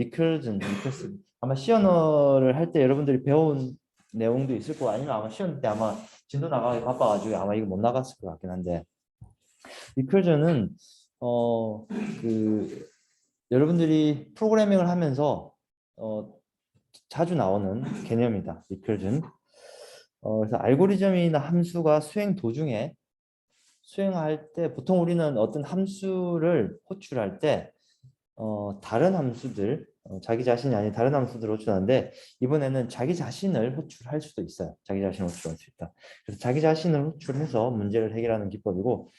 리커스 아마 시연어를 할 때 여러분들이 배운 내용도 있을 거고 아니면 아마 시연 때 아마 진도 나가기 바빠가지고 아마 이거 못 나갔을 것 같긴 한데 리커전은 그 여러분들이 프로그래밍을 하면서 자주 나오는 개념이다. 리커전. 그래서 알고리즘이나 함수가 수행 도중에 수행할 때 보통 우리는 어떤 함수를 호출할 때 다른 함수들 자기 자신이 아닌 다른 함수들을 호출하는데 이번에는 자기 자신을 호출할 수도 있어요. 자기 자신을 호출할 수 있다. 그래서 자기 자신을 호출해서 문제를 해결하는 기법이고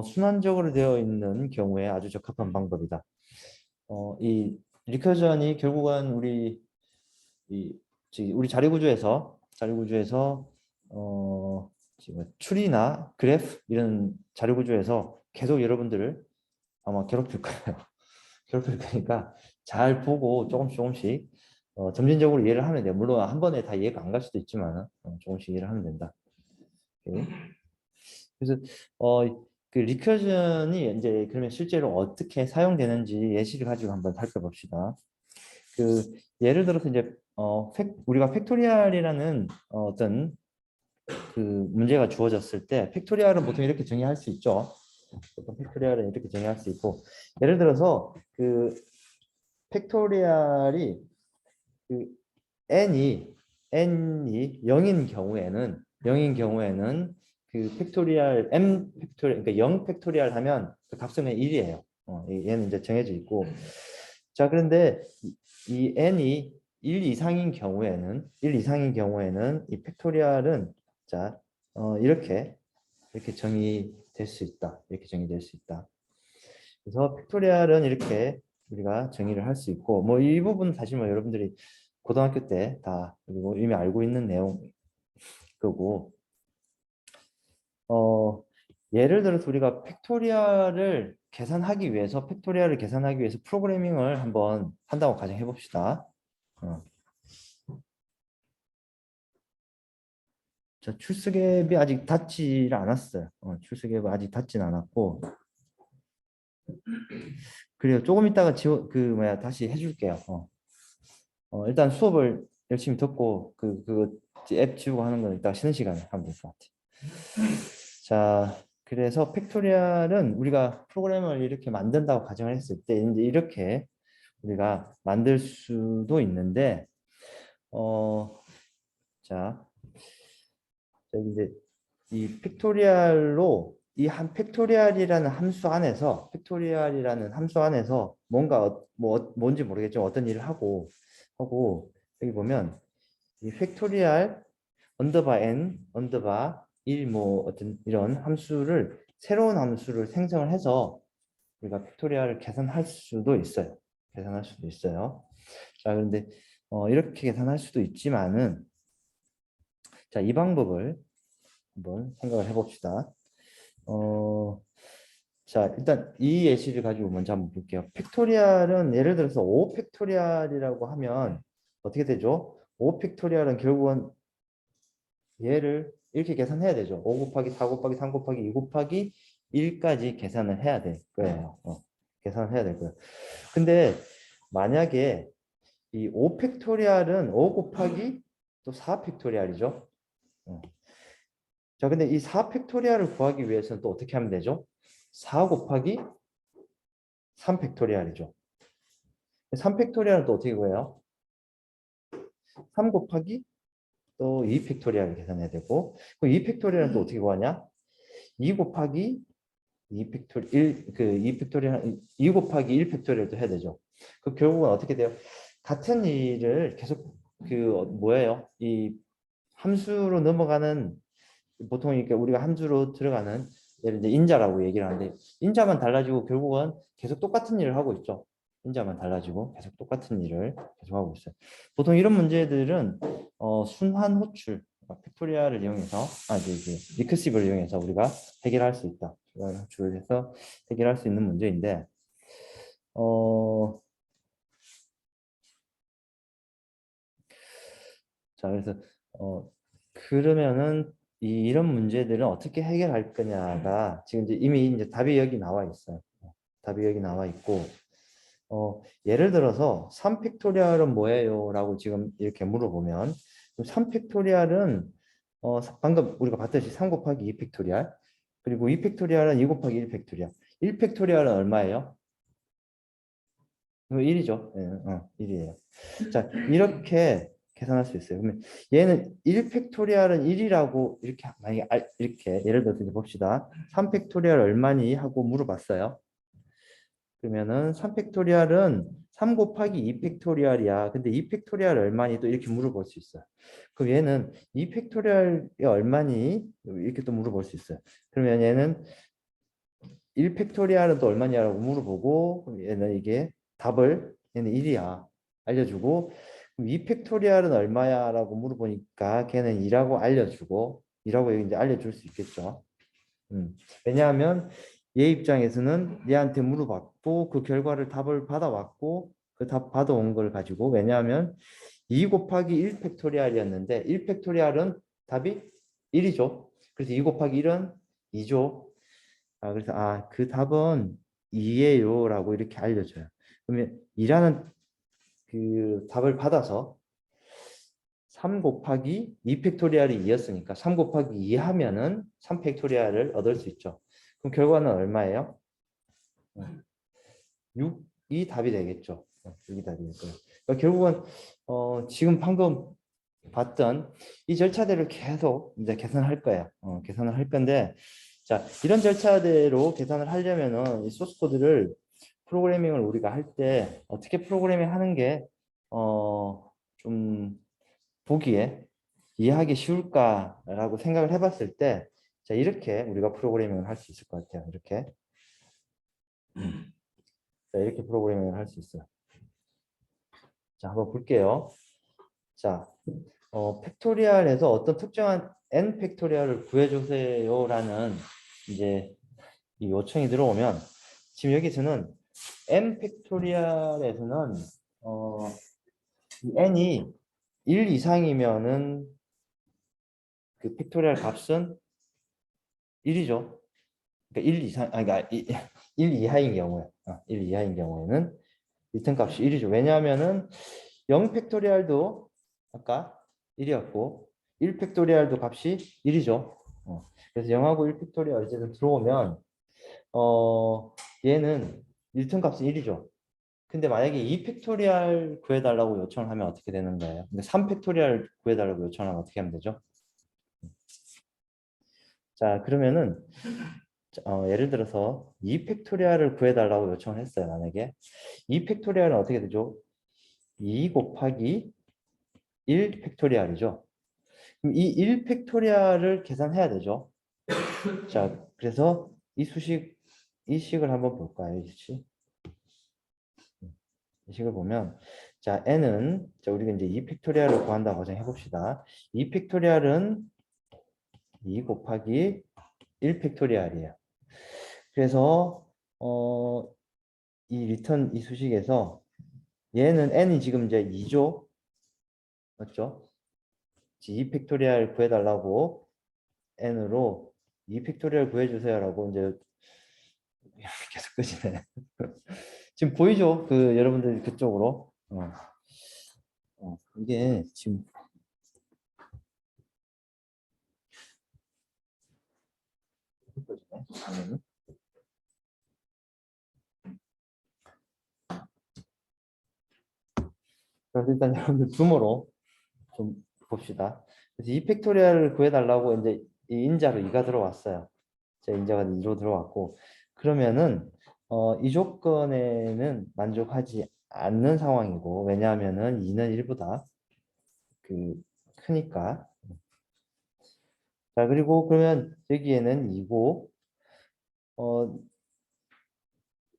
순환적으로 되어 있는 경우에 아주 적합한 방법이다. 이 리커전이 결국은 우리 자리구조에서 지금 추리나 그래프 이런 자리구조에서 계속 여러분들을 아마 괴롭힐 거예요. 괴롭힐 거니까 잘 보고 조금씩 점진적으로 이해를 하면 돼요. 물론 한 번에 다 이해가 안 갈 수도 있지만 조금씩 이해를 하면 된다. 오케이. 그래서 그 리커전이 이제 그러면 실제로 어떻게 사용되는지 예시를 가지고 한번 살펴봅시다. 그 예를 들어서 이제 우리가 팩토리얼이라는 어떤 그 문제가 주어졌을 때 팩토리얼은 보통 이렇게 정의할 수 있죠. 보통 팩토리얼은 이렇게 정의할 수 있고 예를 들어서 그 팩토리얼이 그 n이 0인 경우에는 그 팩토리얼 m 팩토리얼 그러니까 0 팩토리얼 하면 그 값은 1이에요. 얘는 이제 정해져 있고 자 그런데 이 n이 1 이상인 경우에는 이 팩토리얼은 자 이렇게 정의될 수 있다. 이렇게 정의될 수 있다. 그래서 팩토리얼은 이렇게 우리가 정의를 할 수 있고 뭐 이 부분은 사실 뭐 여러분들이 고등학교 때 다 그리고 이미 알고 있는 내용 거고 예를 들어서 우리가 팩토리얼을 계산하기 위해서 프로그래밍을 한번 한다고 가정해 봅시다. 자, 출석앱이 아직 닿지를 않았어요. 출석앱이 아직 닿지는 않았고 그래요. 조금 있다가 다시 해줄게요. 일단 수업을 열심히 듣고 앱 지우고 하는 건 이따 쉬는 시간에 하면 될 것 같아요. 자, 그래서 팩토리얼은 우리가 프로그램을 이렇게 만든다고 가정을 했을 때 이제 이렇게 우리가 만들 수도 있는데 자, 이제 이 팩토리얼로 이 한 팩토리얼이라는 함수 안에서 뭔가 뭔지 모르겠지만 어떤 일을 하고 여기 보면 이 팩토리얼 언더바 n 언더바 1 뭐 어떤 이런 새로운 함수를 생성을 해서 우리가 팩토리얼을 계산할 수도 있어요. 자, 그런데 이렇게 계산할 수도 있지만은 자, 이 방법을 한번 생각을 해봅시다. 자, 일단 이 예시를 가지고 먼저 한번 볼게요. 팩토리얼은 예를 들어서 5 팩토리얼이라고 하면 어떻게 되죠? 5 팩토리얼은 결국은 얘를 이렇게 계산해야 되죠. 5 곱하기 4 곱하기 3 곱하기 2 곱하기 1까지 계산을 해야 될 거예요. 계산을 해야 될 거예요. 근데 만약에 이 5 팩토리얼은 5 곱하기 또 4 팩토리얼이죠. 자, 근데 이 4 팩토리얼을 구하기 위해서는 또 어떻게 하면 되죠? 4 곱하기 3 팩토리얼이죠. 3 팩토리얼은 또 어떻게 구해요? 3 곱하기 또 2 팩토리얼을 계산해야 되고, 그럼 2 팩토리얼은 또 어떻게 구하냐? 2 곱하기 2 팩토리얼, 2 팩토리얼, 2 곱하기 1 팩토리얼도 해야 되죠. 그 결국은 어떻게 돼요? 같은 일을 계속 뭐예요? 이 함수로 넘어가는 보통 이렇게 우리가 함수로 들어가는 예를 들어 인자라고 얘기를 하는데 인자만 달라지고 결국은 계속 똑같은 일을 하고 있죠. 인자만 달라지고 계속 똑같은 일을 계속 하고 있어요. 보통 이런 문제들은 순환 호출, 팩토리얼을 이용해서 리커시브를 이용해서 우리가 해결할 수 있다. 순환 호출을 해서 해결할 수 있는 문제인데 자 그래서 그러면은 이런 문제들은 어떻게 해결할 거냐가 지금 이제 이미 답이 여기 나와 있어요. 답이 여기 나와 있고 예를 들어서 3팩토리얼은 뭐예요? 라고 지금 이렇게 물어보면 3팩토리얼은 방금 우리가 봤듯이 3 곱하기 2 팩토리얼 그리고 2 팩토리얼은 2 곱하기 1 팩토리얼 1 팩토리얼은 얼마예요? 1이죠. 예, 1이에요. 자, 이렇게 계산할 수 있어요. 그러면 얘는 1 팩토리얼은 1이라고 이렇게 만약에 이렇게 예를 들어서 이제 봅시다. 3 팩토리얼 얼마니 하고 물어봤어요. 그러면은 3 팩토리얼은 3 곱하기 2 팩토리얼이야. 근데 2 팩토리얼 얼마니 또 이렇게 물어볼 수 있어요. 그럼 얘는 2 팩토리얼이 얼마니 이렇게 또 물어볼 수 있어요. 그러면 얘는 1 팩토리얼은 또 얼마냐라고 물어보고 그럼 얘는 이게 답을 얘는 1이야 알려주고 그럼 2 팩토리얼은 얼마야라고 물어보니까 걔는 2라고 알려주고 2라고 이제 알려줄 수 있겠죠. 왜냐하면 얘 입장에서는 얘한테 물어봤고 그 결과를 답을 받아왔고 그 답 받아온 걸 가지고 왜냐하면 2 곱하기 1 팩토리얼이었는데 1 팩토리얼은 답이 1이죠. 그래서 2 곱하기 1은 2죠. 그래서 그 답은 2예요라고 이렇게 알려줘요. 그러면 2라는 그 답을 받아서 3 곱하기 2 팩토리얼이 2였으니까 3 곱하기 2 하면은 3 팩토리얼을 얻을 수 있죠. 그럼 결과는 얼마예요? 6이 답이 되겠죠. 6이 답이 될 거예요. 그러니까 결국은 지금 방금 봤던 이 절차대로 계속 이제 계산할 거예요. 계산을 할 건데 자 이런 절차대로 계산을 하려면은 이 소스 코드를 프로그래밍을 우리가 할 때 어떻게 프로그래밍 하는 게 좀 보기에 이해하기 쉬울까라고 생각을 해봤을 때 자 이렇게 우리가 프로그래밍을 할 수 있을 것 같아요. 이렇게 자, 이렇게 프로그래밍을 할 수 있어요. 자 한번 볼게요. 자 팩토리얼에서 어떤 특정한 n 팩토리얼을 구해주세요라는 이제 이 요청이 들어오면 지금 여기서는 n 팩토리얼에서는 이 n이 1 이상이면은 그 팩토리얼 값은 1이죠. 그러니까 1 이상 그러니까 1 이하인 경우에 1 이하인 경우에는 리턴 값이 1이죠. 왜냐하면은 0 팩토리얼도 아까 1이었고 1 팩토리얼도 값이 1이죠. 그래서 0하고 1 팩토리얼 어쨌든 들어오면 얘는 리턴 값은 1이죠. 근데 만약에 2 팩토리얼 구해달라고 요청을 하면 어떻게 되는 거예요? 근데 3 팩토리얼 구해달라고 요청하면 어떻게 하면 되죠? 자 그러면은 예를 들어서 2 팩토리얼을 구해달라고 요청을 했어요. 만약에 2 팩토리얼은 어떻게 되죠? 2 곱하기 1 팩토리얼이죠. 그럼 이 1 팩토리얼을 계산해야 되죠. 자, 그래서 이 식을 한번 볼까요? 이 식을 보면 자, n은 자, 우리가 이제 2 팩토리얼을 구한다고 가정해 봅시다. 2 팩토리얼은 2 곱하기 1 팩토리얼이에요. 그래서 이 리턴 이 수식에서 얘는 n이 지금 이제 2죠. 맞죠? 2 팩토리얼 구해달라고 n으로 2 팩토리얼 구해주세요라고 이제 계속 끄시네. 지금 보이죠? 그 여러분들 그쪽으로. 이게 지금 끄지네. 화면이. 그래서 일단 여러분들 줌으로 좀 봅시다. 그래서 2 팩토리얼을 구해달라고 이제 이 인자로 2가 들어왔어요. 자, 인자가 2로 들어왔고 그러면은 이 조건에는 만족하지 않는 상황이고 왜냐하면은 2는 1보다 그 크니까 자 그리고 그러면 여기에는 2고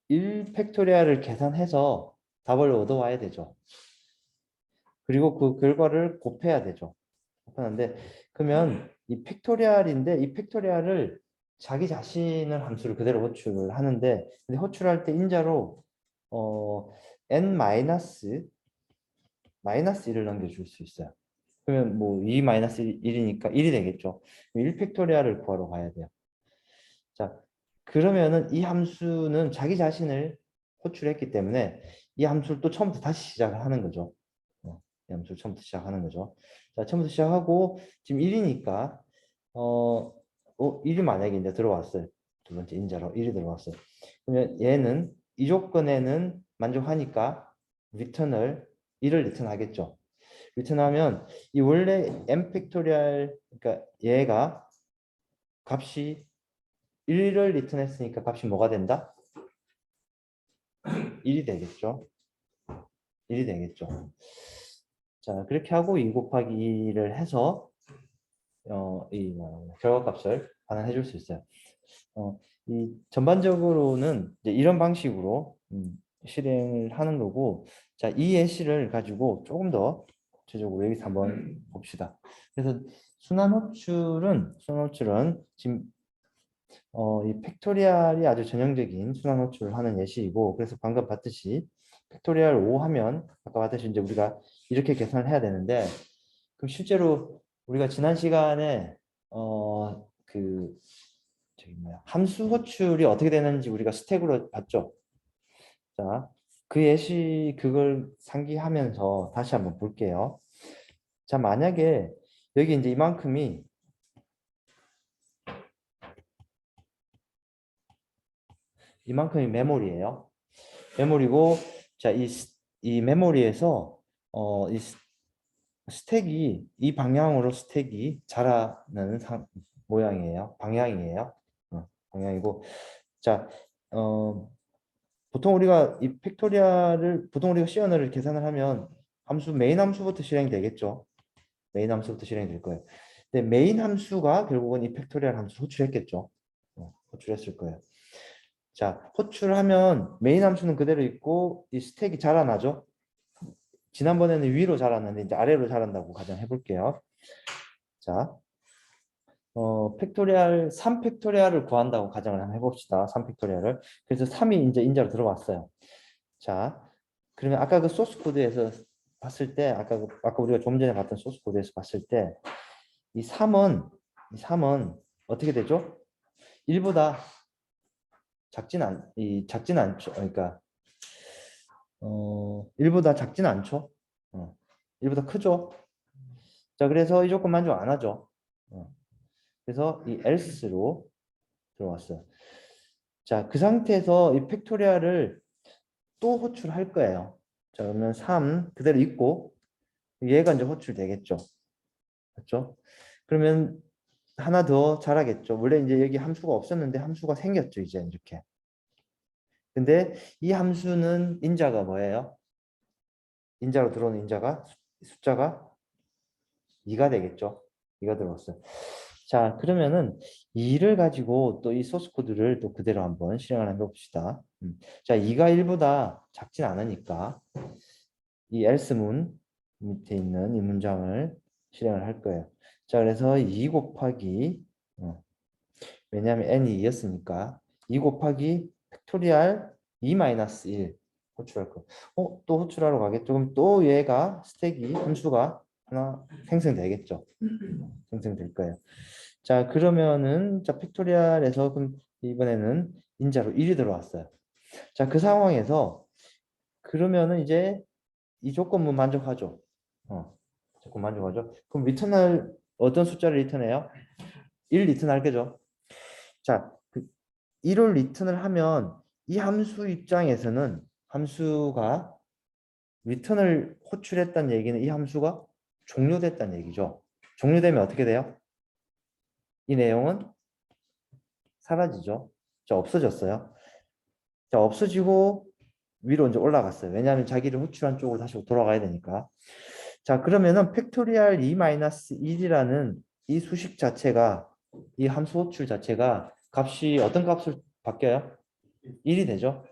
1 팩토리얼을 계산해서 답을 얻어와야 되죠. 그리고 그 결과를 곱해야 되죠. 곱하는데 그러면 이 팩토리얼인데 이 팩토리얼을 자기 자신을 함수를 그대로 호출을 하는데 근데 호출할 때 인자로 n 마이너스 1을 넘겨줄 수 있어요. 그러면 뭐 2 마이너스 1이니까 1이 되겠죠. 1 팩토리얼을 구하러 가야 돼요. 자, 그러면은 이 함수는 자기 자신을 호출했기 때문에 이 함수를 또 처음부터 다시 시작을 하는 거죠. 이 함수를 처음부터 시작하는 거죠. 자, 처음부터 시작하고 지금 1이니까 1이 만약에 이제 들어왔어요. 두 번째 인자로 1이 들어왔어요. 그러면 얘는 이 조건에는 만족하니까 리턴을 1을 리턴하겠죠. 리턴하면 이 원래 m 팩토리얼 그러니까 얘가 값이 1을 리턴했으니까 값이 뭐가 된다? 1이 되겠죠. 1이 되겠죠. 자, 그렇게 하고 2 곱하기 2를 해서 이 결과값을 반환해 줄 수 있어요. 이 전반적으로는 이제 이런 방식으로 실행을 하는 거고, 자, 이 예시를 가지고 조금 더 구체적으로 여기서 한번 봅시다. 그래서 순환호출은 지금 이 팩토리얼이 아주 전형적인 순환호출을 하는 예시이고, 그래서 방금 봤듯이 팩토리얼 5 하면 아까 봤듯이 이제 우리가 이렇게 계산을 해야 되는데, 그럼 실제로 우리가 지난 시간에 저기 뭐야 함수 호출이 어떻게 되는지 우리가 스택으로 봤죠. 자, 그 예시 그걸 상기하면서 다시 한번 볼게요. 자, 만약에 여기 이제 이만큼이 메모리예요. 메모리고, 자, 이 메모리에서 이 스택이 이 방향으로 스택이 자라는 모양이에요. 방향이에요. 방향이고, 자, 보통 우리가 이 팩토리얼을 보통 우리가 시언어를 계산을 하면 메인 함수부터 실행이 되겠죠. 메인 함수부터 실행이 될 거예요. 근데 메인 함수가 결국은 이 팩토리얼 함수를 호출했겠죠. 호출했을 거예요. 자, 호출하면 메인 함수는 그대로 있고 이 스택이 자라나죠. 지난번에는 위로 자랐는데 이제 아래로 자란다고 가정해 볼게요. 자, 팩토리얼 3 팩토리얼을 구한다고 가정을 한번 해봅시다. 3 팩토리얼을. 그래서 3이 이제 인자로 들어왔어요. 자, 그러면 아까 그 소스 코드에서 봤을 때 아까 우리가 좀 전에 봤던 소스 코드에서 봤을 때 이 3은 어떻게 되죠? 1보다 작진 않죠. 그러니까 1보다 작진 않죠. 1보다 크죠. 자, 그래서 이 조건 만족 안 하죠. 그래서 이 else로 들어왔어요. 자, 그 상태에서 이 팩토리얼을 또 호출할 거예요. 자, 그러면 3 그대로 있고 얘가 이제 호출되겠죠. 맞죠? 그러면 하나 더 자라겠죠. 원래 이제 여기 함수가 없었는데 함수가 생겼죠. 이제 이렇게. 근데 이 함수는 인자가 뭐예요? 인자로 들어오는 인자가 숫자가 2가 되겠죠. 2가 들어왔어요. 자, 그러면은 2를 가지고 또 이 소스 코드를 또 그대로 한번 실행을 해 봅시다. 자, 2가 1보다 작진 않으니까 이 else 문 밑에 있는 이 문장을 실행을 할 거예요. 자, 그래서 2 곱하기 왜냐하면 n이 2였으니까 2 곱하기 팩토리얼 2-1 호출할 거. 또 호출하러 가겠죠. 그럼 또 얘가 스택이 함수가 하나 생성되겠죠. 생성될 거예요. 자, 그러면은 자 팩토리얼에서 그럼 이번에는 인자로 1이 들어왔어요. 자, 그 상황에서 그러면은 이제 이 조건문 만족하죠. 조건 만족하죠. 그럼 리턴할 어떤 숫자를 리턴해요? 1 리턴할 거죠. 자, 그 1을 리턴을 하면 이 함수 입장에서는 함수가 리턴을 호출했다는 얘기는 이 함수가 종료됐다는 얘기죠. 종료되면 어떻게 돼요? 이 내용은 사라지죠. 자, 없어졌어요. 자, 없어지고 위로 이제 올라갔어요. 왜냐하면 자기를 호출한 쪽으로 다시 돌아가야 되니까. 자, 그러면은 팩토리얼 2-1이라는 이 수식 자체가 이 함수 호출 자체가 값이 어떤 값을 바뀌어요? 1이 되죠.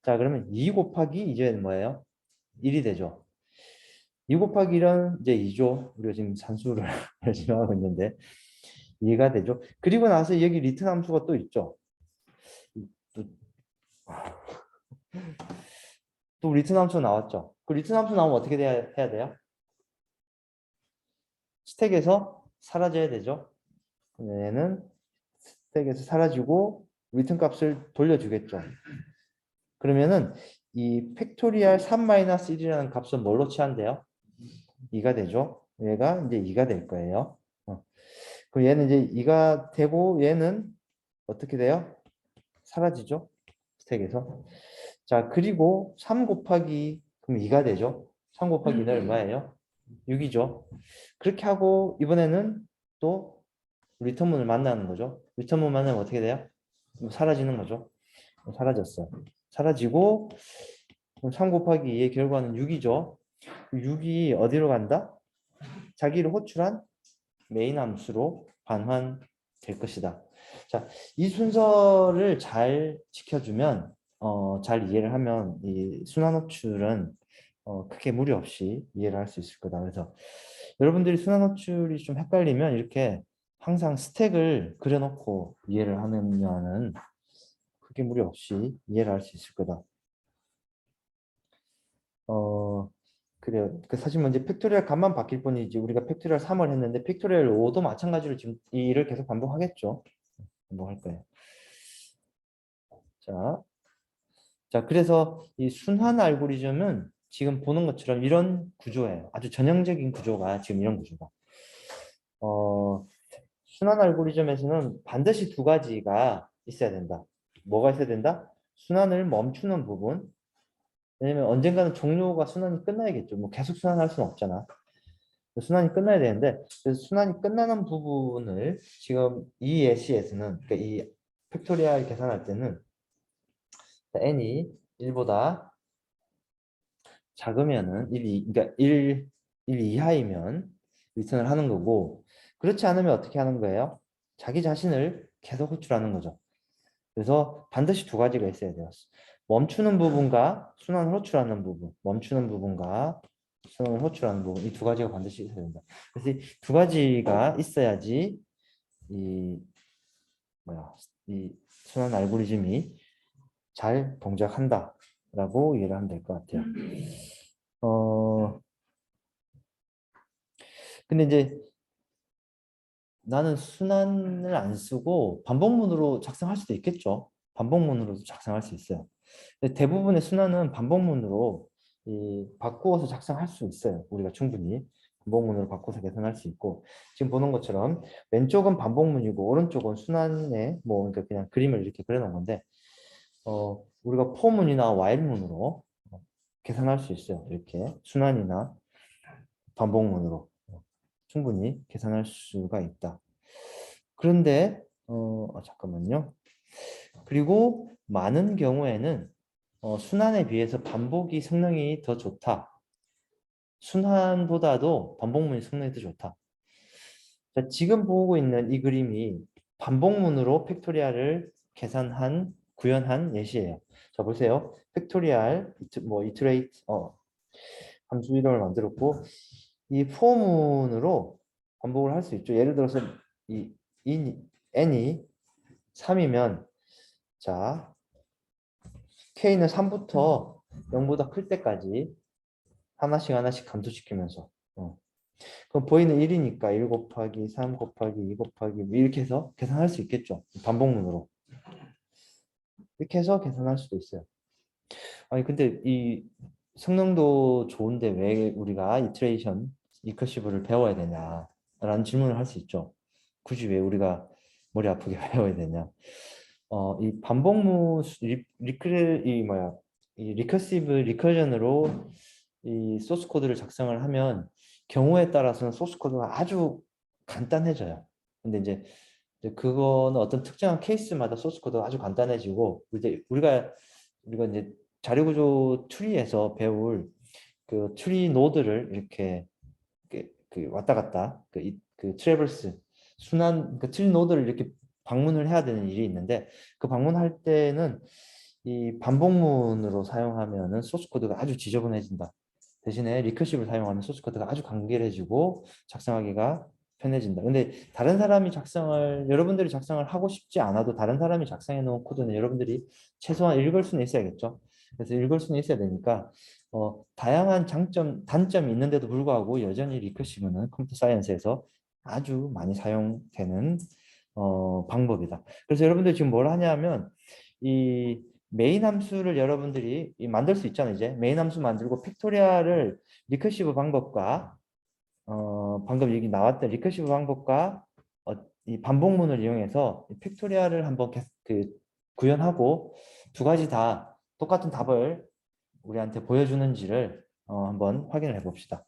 자, 그러면 2 곱하기 이제 뭐예요? 1이 되죠. 2 곱하기 1은 이제 2죠. 우리가 지금 산수를 열심히 하고 있는데 2가 되죠. 그리고 나서 여기 리턴 함수가 또 있죠. 또, 또 리턴 함수 나왔죠. 그 리턴 함수 나오면 어떻게 해야 돼요? 스택에서 사라져야 되죠. 얘는 스택에서 사라지고 리턴 값을 돌려주겠죠. 그러면은 이 팩토리얼 3-1이라는 값은 뭘로 취한대요? 2가 되죠. 얘가 이제 2가 될 거예요. 그럼 얘는 이제 2가 되고 얘는 어떻게 돼요? 사라지죠. 스택에서. 자, 그리고 3 곱하기 그럼 2가 되죠. 3 곱하기 2는 얼마예요? 6이죠. 그렇게 하고 이번에는 또 리턴문을 만나는 거죠. 리턴문 만나면 어떻게 돼요? 사라지는 거죠. 사라졌어요. 사라지고 3 곱하기 2의 결과는 6이죠. 6이 어디로 간다? 자기를 호출한 메인 함수로 반환될 것이다. 자, 이 순서를 잘 지켜주면 잘 이해를 하면 이 순환 호출은 크게 무리 없이 이해를 할 수 있을 거다. 그래서 여러분들이 순환 호출이 좀 헷갈리면 이렇게 항상 스택을 그려놓고 이해를 하면은 크게 무리 없이 이해를 할 수 있을 거다. 그래요. 그 사실 뭐 이제 팩토리얼 값만 바뀔 뿐이지 우리가 팩토리얼 3을 했는데 팩토리얼 5도 마찬가지로 지금 이 일을 계속 반복하겠죠. 반복할 거예요. 자, 그래서 이 순환 알고리즘은 지금 보는 것처럼 이런 구조예요. 아주 전형적인 구조가 지금 이런 구조가. 순환 알고리즘에서는 반드시 두 가지가 있어야 된다. 뭐가 있어야 된다? 순환을 멈추는 부분. 왜냐면 언젠가는 종료가 순환이 끝나야겠죠. 뭐 계속 순환할 수는 없잖아. 순환이 끝나야 되는데 그래서 순환이 끝나는 부분을 지금 이 예시에서는 그러니까 이 팩토리얼 계산할 때는 n이 1보다 작으면은 1, 그러니까 1 이하이면 리턴을 하는 거고 그렇지 않으면 어떻게 하는 거예요? 자기 자신을 계속 호출하는 거죠. 그래서 반드시 두 가지가 있어야 돼요. 멈추는 부분과 순환을 호출하는 부분, 멈추는 부분과 순환을 호출하는 부분, 이 두 가지가 반드시 있어야 된다. 그래서 이 두 가지가 있어야지 이 이 순환 알고리즘이 잘 동작한다라고 이해를 하면 될 것 같아요. 근데 이제 나는 순환을 안 쓰고 반복문으로 작성할 수도 있겠죠. 반복문으로도 작성할 수 있어요. 근데 대부분의 순환은 반복문으로 바꾸어서 작성할 수 있어요. 우리가 충분히 반복문으로 바꿔서 계산할 수 있고 지금 보는 것처럼 왼쪽은 반복문이고 오른쪽은 순환에 뭐 그러니까 그냥 그림을 이렇게 그려놓은 건데 우리가 포문이나 while문으로 계산할 수 있어요. 이렇게 순환이나 반복문으로 충분히 계산할 수가 있다. 그런데 잠깐만요. 그리고 많은 경우에는 순환에 비해서 반복이 성능이 더 좋다. 순환보다도 반복문이 성능이 더 좋다. 자, 지금 보고 있는 이 그림이 반복문으로 팩토리얼을 계산한 구현한 예시예요. 자 보세요. 팩토리얼 뭐 이트레이트 함수 이름을 만들었고 이 포문으로 반복을 할 수 있죠. 예를 들어서 이 n이 3이면 자 k는 3부터 0보다 클 때까지 하나씩 하나씩 감소시키면서 그럼 보이는 1이니까 1 곱하기 3 곱하기 2 곱하기 뭐 이렇게 해서 계산할 수 있겠죠. 반복문으로 이렇게 해서 계산할 수도 있어요. 아니 근데 이 성능도 좋은데 왜 우리가 이터레이션 리커시브를 배워야 되냐라는 질문을 할 수 있죠. 굳이 왜 우리가 머리 아프게 배워야 되냐? 이 반복문 이 리커시브 리커전으로 이 소스 코드를 작성을 하면 경우에 따라서는 소스 코드가 아주 간단해져요. 근데 이제 그거는 어떤 특정한 케이스마다 소스 코드가 아주 간단해지고 이제 우리가 이제 자료구조 트리에서 배울 그 트리 노드를 이렇게 그 왔다 갔다 그 트래버스 순환 그 트리 노드를 이렇게 방문을 해야 되는 일이 있는데 그 방문할 때는 이 반복문으로 사용하면은 소스 코드가 아주 지저분해진다. 대신에 리커시브를 사용하면 소스 코드가 아주 간결해지고 작성하기가 편해진다. 근데 다른 사람이 여러분들이 작성을 하고 싶지 않아도 다른 사람이 작성해 놓은 코드는 여러분들이 최소한 읽을 수는 있어야겠죠. 그래서 읽을 수는 있어야 되니까 다양한 단점이 있는데도 불구하고 여전히 리커시브는 컴퓨터 사이언스에서 아주 많이 사용되는 방법이다. 그래서 여러분들 지금 뭘 하냐면 이 메인 함수를 여러분들이 만들 수 있잖아요. 이제 메인 함수 만들고 팩토리얼을 리커시브 방법과 방금 여기 나왔던 리커시브 방법과 이 반복문을 이용해서 이 팩토리얼을 한번 구현하고 두 가지 다 똑같은 답을 우리한테 보여주는지를 한번 확인을 해봅시다.